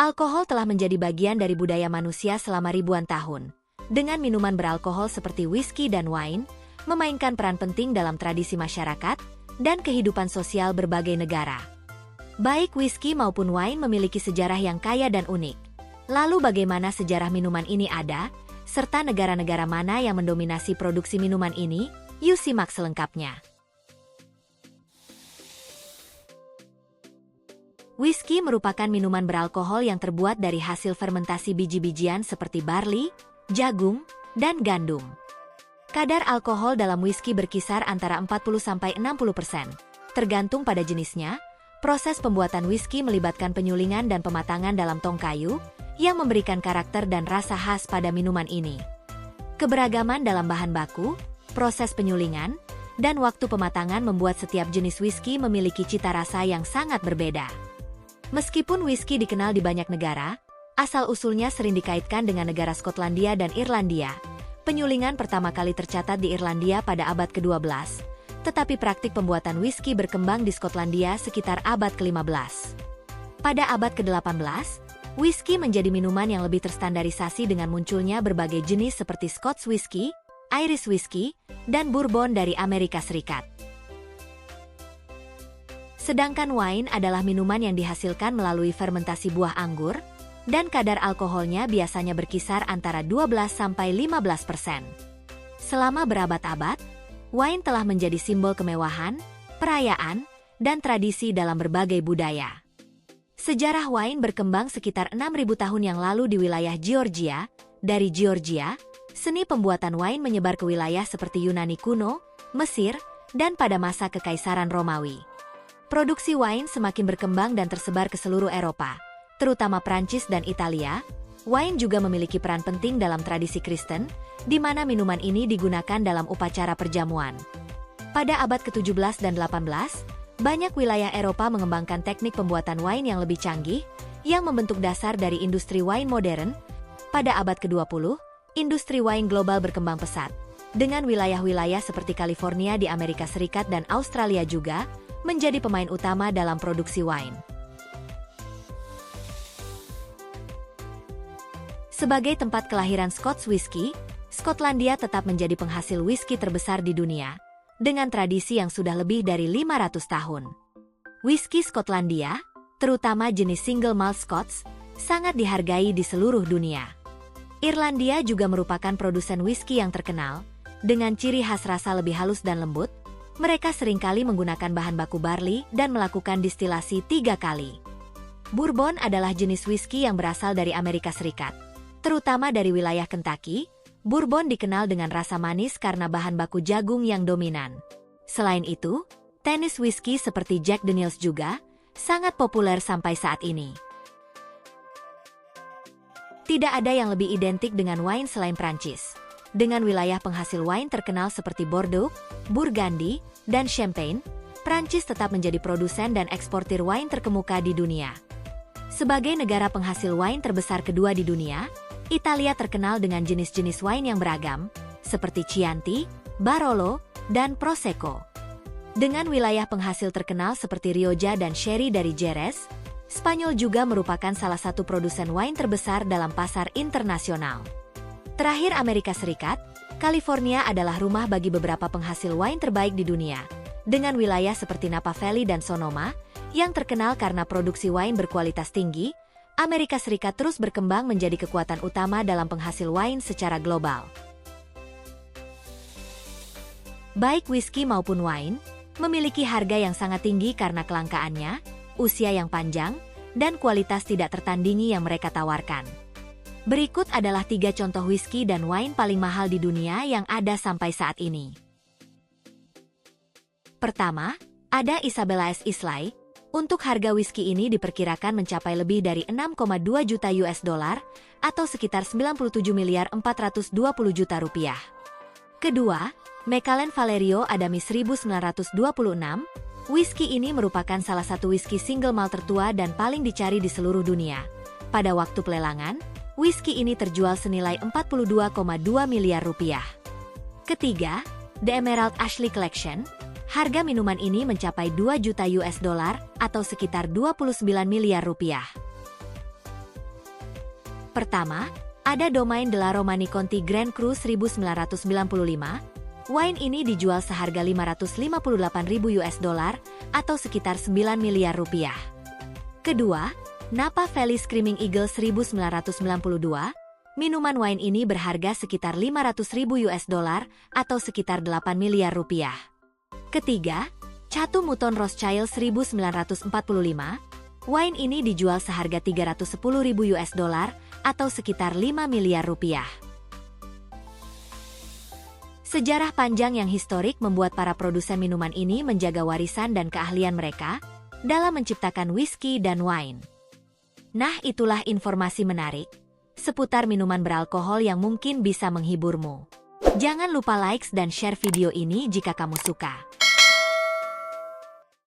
Alkohol telah menjadi bagian dari budaya manusia selama ribuan tahun. Dengan minuman beralkohol seperti whisky dan wine, memainkan peran penting dalam tradisi masyarakat dan kehidupan sosial berbagai negara. Baik whisky maupun wine memiliki sejarah yang kaya dan unik. Lalu bagaimana sejarah minuman ini ada, serta negara-negara mana yang mendominasi produksi minuman ini? Yuk simak selengkapnya. Whisky merupakan minuman beralkohol yang terbuat dari hasil fermentasi biji-bijian seperti barley, jagung, dan gandum. Kadar alkohol dalam whisky berkisar antara 40-60%. Tergantung pada jenisnya, proses pembuatan whisky melibatkan penyulingan dan pematangan dalam tong kayu, yang memberikan karakter dan rasa khas pada minuman ini. Keberagaman dalam bahan baku, proses penyulingan, dan waktu pematangan membuat setiap jenis whisky memiliki cita rasa yang sangat berbeda. Meskipun whisky dikenal di banyak negara, asal-usulnya sering dikaitkan dengan negara Skotlandia dan Irlandia. Penyulingan pertama kali tercatat di Irlandia pada abad ke-12, tetapi praktik pembuatan whisky berkembang di Skotlandia sekitar abad ke-15. Pada abad ke-18, whisky menjadi minuman yang lebih terstandarisasi dengan munculnya berbagai jenis seperti Scotch whisky, Irish whisky, dan bourbon dari Amerika Serikat. Sedangkan wine adalah minuman yang dihasilkan melalui fermentasi buah anggur, dan kadar alkoholnya biasanya berkisar antara 12-15%. Selama berabad-abad, wine telah menjadi simbol kemewahan, perayaan, dan tradisi dalam berbagai budaya. Sejarah wine berkembang sekitar 6.000 tahun yang lalu di wilayah Georgia. Dari Georgia, seni pembuatan wine menyebar ke wilayah seperti Yunani kuno, Mesir, dan pada masa Kekaisaran Romawi. Produksi wine semakin berkembang dan tersebar ke seluruh Eropa, terutama Prancis dan Italia. Wine juga memiliki peran penting dalam tradisi Kristen, di mana minuman ini digunakan dalam upacara perjamuan. Pada abad ke-17 dan 18, banyak wilayah Eropa mengembangkan teknik pembuatan wine yang lebih canggih, yang membentuk dasar dari industri wine modern. Pada abad ke-20, industri wine global berkembang pesat, dengan wilayah-wilayah seperti California di Amerika Serikat dan Australia juga menjadi pemain utama dalam produksi wine. Sebagai tempat kelahiran Scotch whisky, Skotlandia tetap menjadi penghasil whisky terbesar di dunia, dengan tradisi yang sudah lebih dari 500 tahun. Whisky Skotlandia, terutama jenis single malt Scots, sangat dihargai di seluruh dunia. Irlandia juga merupakan produsen whisky yang terkenal, dengan ciri khas rasa lebih halus dan lembut. Mereka seringkali menggunakan bahan baku barley dan melakukan distilasi 3 kali. Bourbon adalah jenis whisky yang berasal dari Amerika Serikat. Terutama dari wilayah Kentucky, bourbon dikenal dengan rasa manis karena bahan baku jagung yang dominan. Selain itu, Tennessee whisky seperti Jack Daniel's juga sangat populer sampai saat ini. Tidak ada yang lebih identik dengan wine selain Prancis. Dengan wilayah penghasil wine terkenal seperti Bordeaux, Burgundy, dan Champagne, Prancis tetap menjadi produsen dan eksportir wine terkemuka di dunia. Sebagai negara penghasil wine terbesar kedua di dunia, Italia terkenal dengan jenis-jenis wine yang beragam, seperti Chianti, Barolo, dan Prosecco. Dengan wilayah penghasil terkenal seperti Rioja dan Sherry dari Jerez, Spanyol juga merupakan salah satu produsen wine terbesar dalam pasar internasional. Terakhir Amerika Serikat, California adalah rumah bagi beberapa penghasil wine terbaik di dunia, dengan wilayah seperti Napa Valley dan Sonoma, yang terkenal karena produksi wine berkualitas tinggi. Amerika Serikat terus berkembang menjadi kekuatan utama dalam penghasil wine secara global. Baik whisky maupun wine, memiliki harga yang sangat tinggi karena kelangkaannya, usia yang panjang, dan kualitas tidak tertandingi yang mereka tawarkan. Berikut adalah 3 contoh whisky dan wine paling mahal di dunia yang ada sampai saat ini. Pertama, ada Isabella S. Islay. Untuk harga whisky ini diperkirakan mencapai lebih dari 6,2 juta US dollar atau sekitar 97.420 juta rupiah. Kedua, Macallan Valerio Adamis 1926. Whisky ini merupakan salah satu whisky single malt tertua dan paling dicari di seluruh dunia. Pada waktu pelelangan, whisky ini terjual senilai 42,2 miliar rupiah. Ketiga, The Emerald Ashley Collection. Harga minuman ini mencapai 2 juta US dollar atau sekitar 29 miliar rupiah. Pertama, ada Domaine de la Romanée Conti Grand Cru 1995. Wine ini dijual seharga 558.000 US dollar atau sekitar 9 miliar rupiah. Kedua, Napa Valley Screaming Eagle 1992. Minuman wine ini berharga sekitar 500.000 US dollar atau sekitar 8 miliar rupiah. Ketiga, Chateau Mouton Rothschild 1945. Wine ini dijual seharga 310.000 US dollar atau sekitar 5 miliar rupiah. Sejarah panjang yang historik membuat para produsen minuman ini menjaga warisan dan keahlian mereka dalam menciptakan whisky dan wine. Nah, itulah informasi menarik seputar minuman beralkohol yang mungkin bisa menghiburmu. Jangan lupa like dan share video ini jika kamu suka.